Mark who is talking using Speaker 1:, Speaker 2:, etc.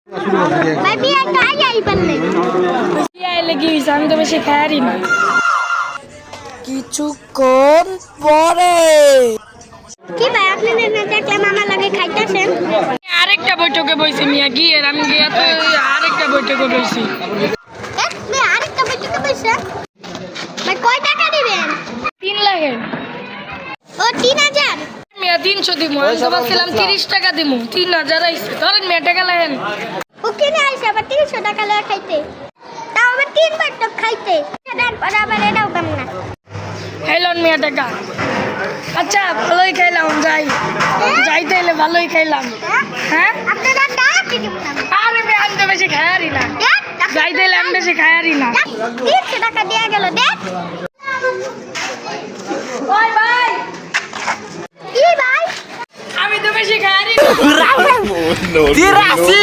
Speaker 1: ভাই বিয়ে তো আইয়াই পারলে
Speaker 2: বিয়ে আইলে কি হইছে আমি তো বেশি খায়ারই না কিছুক্ষণ পরে
Speaker 1: কি ভাই আপনি দেখলাম আমার লাগে খাইতেছেন
Speaker 2: আরেকটা বৈঠকে বইছি মিয়া গিয়ে আমি গিয়ে তো আরেকটা বৈঠকে বইছি
Speaker 1: আরেকটা বৈঠকে বসে ভাই কয় টাকা দিবেন
Speaker 2: 3 লাগে
Speaker 1: ও 3000
Speaker 2: মিয়া 300 দিমু আমি তো ভাবছিলাম 30 টাকা দিমু 3000 আইছে ধরেন মিয়া টাকা লাগেন
Speaker 1: ও কিনে আইছে আবার 300 টাকা লয়ে খাইতে তাও আবার 3 বার তো খাইতে দেন পরে আবার এটাও কাম না
Speaker 2: খাইলন মিয়া টাকা আচ্ছা ভালোই খাইলাম যাইতে এলে ভালোই খাইলাম হ্যাঁ
Speaker 1: আপনারা টাকা কি দিবেন
Speaker 2: আরে মিয়া আমি তো বেশি খায়ারই না যাইতে এলে আমি বেশি খায়ারই না
Speaker 1: 300 টাকা দেয়া গেল দেখ
Speaker 2: ওই ভাই
Speaker 1: কি ভাই
Speaker 2: আমি তো বেশি খায়ারই না
Speaker 3: Tirasi!